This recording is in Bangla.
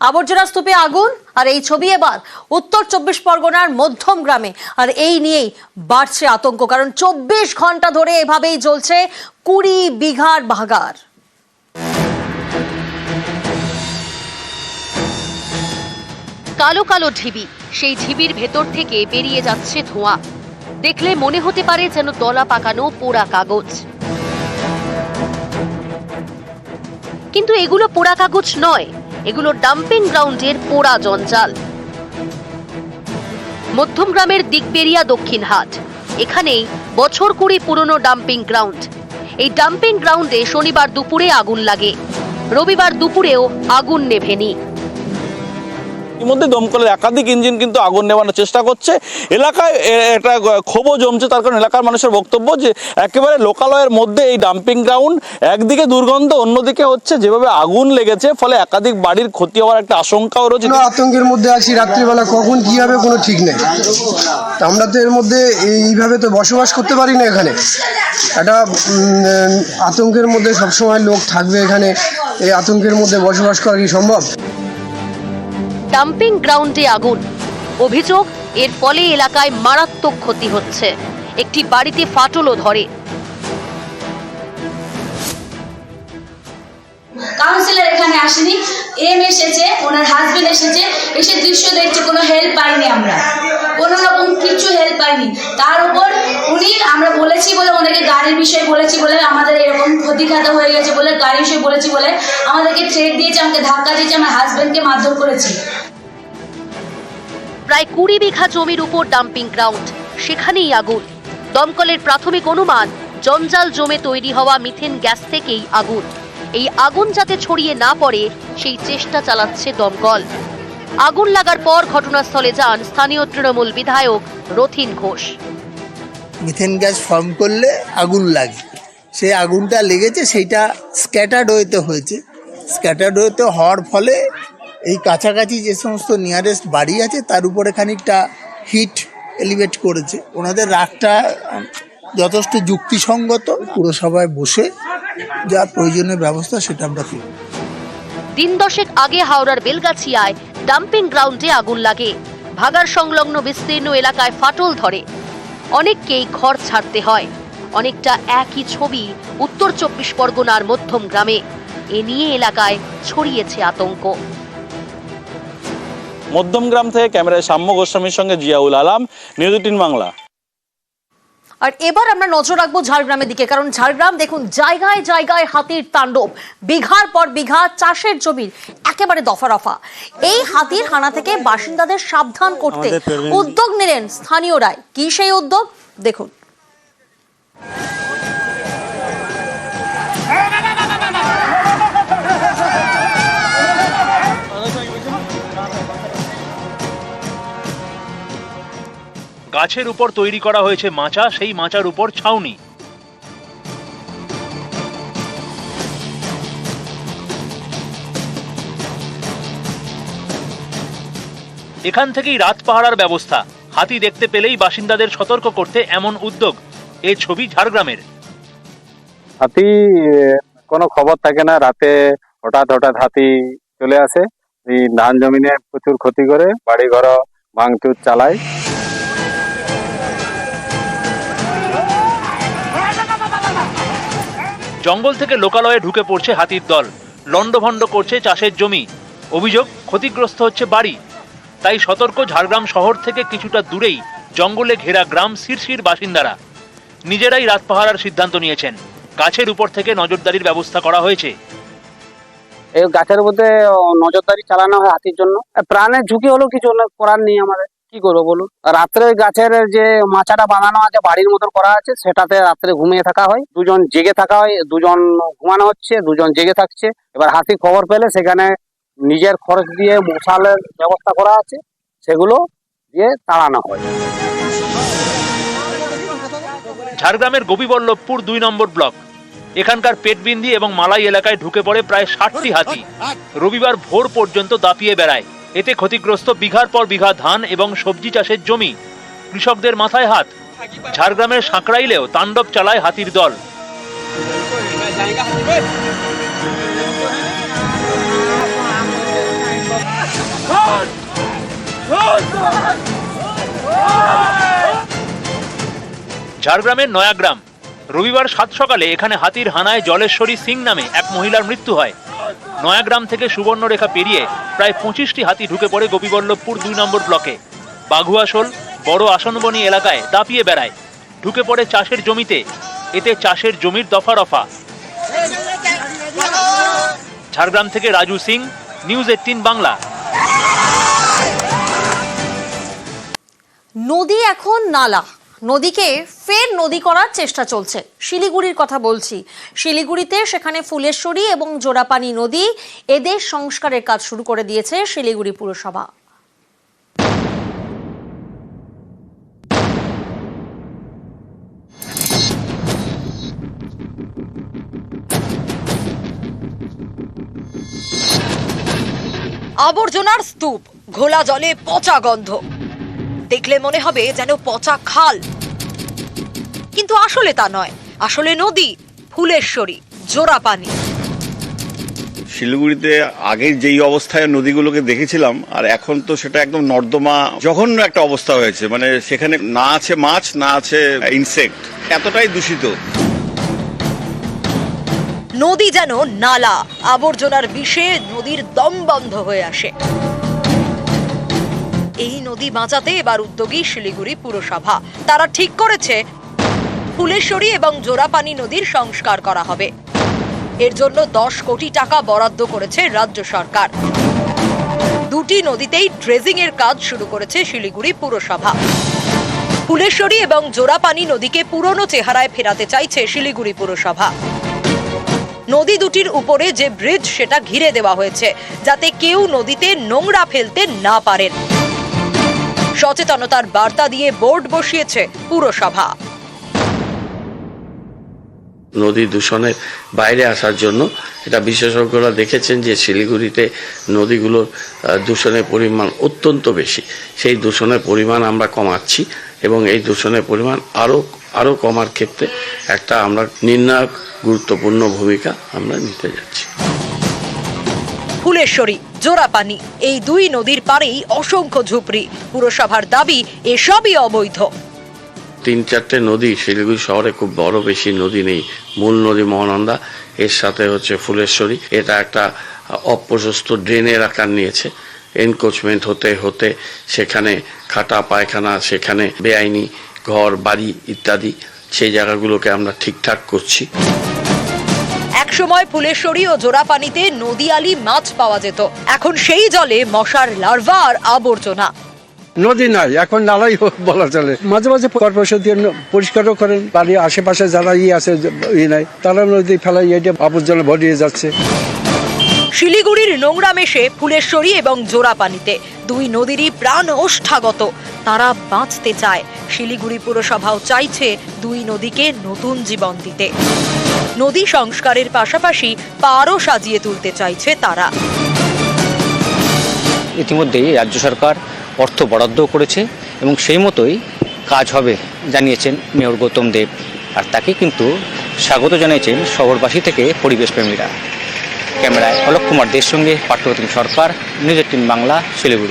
আবর্জনা স্তূপে আগুন, আর এই ছবি এবার উত্তর 24 পরগনার মধ্যম গ্রামে। আর এই নিয়েই বাড়ছে আতঙ্ক, কারণ 24 ঘন্টা ধরে এভাবেই চলছে 20 বিঘার ভাগাড়। কালো কালো ঢিবি, সেই ঢিবির ভেতর থেকে বেরিয়ে যাচ্ছে ধোঁয়া। দেখলে মনে হতে পারে যেন দলা পাকানো পোড়া কাগজ, কিন্তু এগুলো পোড়া কাগজ নয়, এগুলো ডাম্পিং গ্রাউন্ডের পোড়া জঞ্জাল। মধ্যম গ্রামের দিকবেরিয়া দক্ষিণ হাট, এখানেই বছর 20 পুরনো ডাম্পিং গ্রাউন্ড। এই ডাম্পিং গ্রাউন্ডে শনিবার দুপুরে আগুন লাগে, রবিবার দুপুরেও আগুন নেভেনি। ইতিমধ্যে দমকলের একাধিক ইঞ্জিন কিন্তু আগুন নেভানোর চেষ্টা করছে। এলাকায় একটা ক্ষোভও জমছে, তার কারণ এলাকার মানুষের বক্তব্য যে একেবারে লোকালয়ের মধ্যে এই ডাম্পিং গ্রাউন্ড, একদিকে দুর্গন্ধ, অন্যদিকে হচ্ছে যেভাবে আগুন লেগেছে ফলে একাধিক বাড়ির ক্ষতি হওয়ার একটা আশঙ্কাও রয়েছে। আতঙ্কের মধ্যে আছি, রাত্রিবেলা কখন কি হবে কোনো ঠিক নেই। আমরা তো এর মধ্যে এইভাবে তো বসবাস করতে পারি না। এখানে একটা আতঙ্কের মধ্যে সবসময় লোক থাকবে, এখানে এই আতঙ্কের মধ্যে বসবাস করা কি সম্ভব? ডাম্পিং গ্রাউন্ডে আগুন, অভিযোগ এর ফলে এলাকায় মারাত্মক ক্ষতি হচ্ছে। একটি বাড়িতে ফাটলও ধরে। কাউন্সিলর এখানে আসেনি, এসেছে, ওনার হাজবেন্ড এসেছে, এসে দৃশ্য দেখছে, কোনো হেল্প পাইনি, আমরা কোনো রকম কিছু হেল্প পাইনি। তার উপর আমরা বলেছি বলে, ওনাকে গাড়ির বিষয়ে বলেছি বলে, আমাদের এরকম ক্ষতিখাত হয়ে গেছে বলে, গাড়ির বিষয়ে বলেছি বলে আমাদেরকে থ্রেট দিয়েছে, আমাকে ধাক্কা দিয়েছে, আমার হাজবেন্ডকে মারধর করেছে। প্রায় 20 বিঘা জমির উপর ডাম্পিং গ্রাউন্ড, সেখানেই আগুন। দমকলের প্রাথমিক অনুমান, জঞ্জাল জমে তৈরি হওয়া মিথেন গ্যাস থেকেই আগুন। এই আগুন যাতে ছড়িয়ে না পড়ে সেই চেষ্টা চালাচ্ছে দমকল। আগুন লাগার পর ঘটনাস্থলে যান স্থানীয় তৃণমূল বিধায়ক Rathin Ghosh. Methane gas form করলে আগুন লাগে, সেই আগুনটা লেগেছে, সেইটা স্ক্যাটার্ড ওয়েতে হয়েছে। স্ক্যাটার্ড ওয়েতে হওয়ার ফলে এই কাছাকাছি যে সমস্ত নিয়ারেস্ট বাড়ি আছে তার উপরে খানিকটা হিট এলিভেট করেছে। ওনাদের রাগটা যথেষ্ট যুক্তিসঙ্গত। পুরসভায় বসে যা প্রয়োজনীয় ব্যবস্থা সেটা আমরা করব। দিন দশেক আগে হাওড়ার বেলগাছিয়ায় ডাম্পিং গ্রাউন্ডে আগুন লাগে। ভাগাড় সংলগ্ন বিস্তীর্ণ এলাকায় ফাটল ধরে, অনেককেই ঘর ছাড়তে হয়। অনেকটা একই ছবি উত্তর 24 পরগনার মধ্যম গ্রামে। এ নিয়ে এলাকায় ছড়িয়েছে আতঙ্ক। মধ্যম গ্রাম থেকে ক্যামেরায় সাম্য গোস্বামীর সঙ্গে জিয়াউল আলম, নিউজ 18 বাংলা। আর এবার আমরা নজর রাখবো ঝাড়গ্রামের দিকে, কারণ ঝাড়গ্রাম দেখুন জায়গায় জায়গায় হাতির তাণ্ডব, বিঘার পর বিঘা চাষের জমির একেবারে দফা রফা। এই হাতির হানা থেকে বাসিন্দাদের সাবধান করতে উদ্যোগ নিলেন স্থানীয়রাই। কি সেই উদ্যোগ দেখুন। গাছের উপর তৈরি করা হয়েছে মাচা, সেই মাচার উপর ছাউনি। এখান থেকেই রাত পাহারার ব্যবস্থা। হাতি দেখতে পেলেই বাসিন্দাদের সতর্ক করতে এমন উদ্যোগ। এই ছবি ঝাড়গ্রামের। হাতি কোনো খবর থাকে না, রাতে হঠাৎ হঠাৎ হাতি চলে আসে, এই ধান জমিনে প্রচুর ক্ষতি করে, বাড়ি ঘর ভাঙচুর চালায়। জঙ্গল থেকে লোকালয়ে ঢুকে পড়ছে হাতির দল, লন্ডভন্ড করছে চাষের জমি। অভিযোগ ক্ষতিগ্রস্ত হচ্ছে বাড়ি। তাই সতর্ক ঝাড়গ্রাম শহর থেকে কিছুটা দূরেই জঙ্গলে ঘেরা গ্রাম শিরশির বাসিন্দারা। নিজেরাই রাত পাহারার সিদ্ধান্ত নিয়েছেন। গাছের উপর থেকে নজরদারির ব্যবস্থা করা হয়েছে। এই গাছের মধ্যে নজরদারি চালানো হয় হাতির জন্য। প্রাণের ঝুঁকি হলো কিছু করার নেই, আমাদের কি করবো বলুন। রাত্রে গাছের যে মাচাটা বানানো আছে, বাড়ির মতন করা আছে, সেটাতে রাত্রে ঘুমিয়ে থাকা হয়। দুজন জেগে থাকা হয়, দুজন ঘুমানো হচ্ছে, দুজন জেগে থাকছে। এবার হাতি খবর পেলে সেখানে নিজের খরচ দিয়ে মশালের ব্যবস্থা করা আছে, সেগুলো দিয়ে তাড়ানো হয়। ঝাড়গ্রামের গোপীবল্লভপুর 2 নম্বর ব্লক। এখানকার পেটবিন্ধি এবং মালাই এলাকায় ঢুকে পড়ে প্রায় 60টি হাতি। রবিবার ভোর পর্যন্ত দাপিয়ে বেড়ায়। এতে ক্ষতিগ্রস্ত বিঘার পর বিঘা ধান এবং সবজি চাষের জমি। কৃষকদের মাথায় হাত। ঝাড়গ্রামের সাঁকড়াইলেও তাণ্ডব চালায় হাতির দল। ঝাড়গ্রামের নয়াগ্রাম। রবিবার সাত সকালে এখানে হাতির হানায় জলেশ্বরী সিং নামে এক মহিলার মৃত্যু হয়। নয়াগ্রাম থেকে সুবর্ণরেখা পেরিয়ে প্রায় 25টি হাতি ঢুকে পড়ে গোপীবল্লভপুর 2 নম্বর ব্লকে বাঘুয়াশোল বড় আসনবনী এলাকায় দাপিয়ে বেড়ায়, ঢুকে পড়ে চাষের জমিতে। এতে চাষের জমির দফা রফা। ঝাড়গ্রাম থেকে রাজু সিং, নিউজ 18 বাংলা। নদী এখন নালা, নদীকে ফের নদী করার চেষ্টা চলছে। শিলিগুড়ির কথা বলছি। শিলিগুড়িতে সেখানে ফুলেশ্বরী এবং জোড়াপানি নদী, এদের সংস্কারের কাজ শুরু করে দিয়েছে শিলিগুড়ি পুরসভা। আবর্জনার স্তূপ, ঘোলা জলে পচা গন্ধ, দেখলে মনে হবে যেন পচা খাল, কিন্তু আসলে তা নয়। আসলে নদী, ফুলেশ্বরী, জোড়াপানি। শিলিগুড়িতে আগে যেই অবস্থায় নদীগুলোকে দেখেছিলাম আর এখন তো সেটা একদম নর্দমা জঘন্য একটা অবস্থা হয়েছে। মানে সেখানে না আছে মাছ, না আছে ইনসেক্ট, এতটাই দূষিত। নদী যেন নালা, আবর্জনার বিষে নদীর দম বন্ধ হয়ে আসে। এই নদী বাঁচাতে এবার উদ্যোগী শিলিগুড়ি পুরসভা। তারা ঠিক করেছে ফুলেশ্বরী এবং জোড়াপানি নদীর সংস্কার করা হবে। এর জন্য 10 কোটি টাকা বরাদ্দ করেছে রাজ্য সরকার। দুটি নদীতেই ড্রেজিং এর কাজ শুরু করেছে শিলিগুড়ি পুরসভা। ফুলেশ্বরী এবং জোড়াপানি নদীকে পুরনো চেহারায় ফেরাতে চাইছে শিলিগুড়ি পুরসভা। নদী দুটির উপরে যে ব্রিজ সেটা ঘিরে দেওয়া হয়েছে, যাতে কেউ নদীতে নোংরা ফেলতে না পারেন। সচেতনতার বার্তা দিয়ে বোর্ড বসিয়েছে পুরসভা। নদী দূষণের বাইরে আসার জন্য এটা বিশেষজ্ঞরা দেখেছেন যে শিলিগুড়িতে নদীগুলোর দূষণের পরিমাণ অত্যন্ত বেশি। সেই দূষণের পরিমাণ আমরা কমাচ্ছি এবং এই দূষণের পরিমাণ আরও কমার ক্ষেত্রে একটা আমরা নির্ণায়ক গুরুত্বপূর্ণ ভূমিকা আমরা নিতে যাচ্ছি। ফুলেশ্বরী, জোড়াপানি এই দুই নদীর পাড়েই অসংখ্য ঝুপড়ি। পুরসভার দাবি এসবই অবৈধ। 3-4টে নদী শিলিগুড়ি শহরে, খুব বড় বেশি নদী নেই। মূল নদী মহানন্দা, এর সাথে হচ্ছে ফুলেশ্বরী। এটা একটা অপ্রশস্ত ড্রেনের আকার নিয়েছে। এনক্রোচমেন্ট হতে হতে সেখানে খাটা পায়খানা, সেখানে বেআইনি ঘর বাড়ি ইত্যাদি, সেই জায়গাগুলোকে আমরা ঠিকঠাক করছি। একসময় ফুলেশ্বরী ও জোড়াপানিতে নদীয়ালি মাছ পাওয়া যেত, এখন সেই জলে মশার লার্ভা আর আবর্জনা। নদী নাই, এখন নালাই বলা চলে। মাঝে মাঝে কর্পোরেশন দিয়ে পরিষ্কারও করেন। বাড়ির আশেপাশে যারা আছে নাই, তারা নদী ফেলাই আবর্জনা ভরিয়ে যাচ্ছে। শিলিগুড়ির নোংরা মেশে ফুলেশ্বরী এবং জোড়াপানিতে, দুই নদীরই প্রাণ ওষ্ঠাগত। তারা বাঁচতে চায়। শিলিগুড়ি পুরসভাও চাইছে দুই নদীকে নতুন জীবন দিতে। নদী সংস্কারের পাশাপাশি পাড়ও সাজিয়ে তুলতে চাইছে তারা। ইতিমধ্যেই রাজ্য সরকার অর্থ বরাদ্দ করেছে এবং সেই মতোই কাজ হবে জানিয়েছেন মেয়র গৌতম দেব। আর তাকে কিন্তু স্বাগত জানিয়েছেন শহরবাসী থেকে পরিবেশ প্রেমীরা। ক্যামেরায় অলোক কুমার দের সঙ্গে পার্থপ্রতিম সরকার, নিউজ 18 বাংলা, শিলিগুড়ি।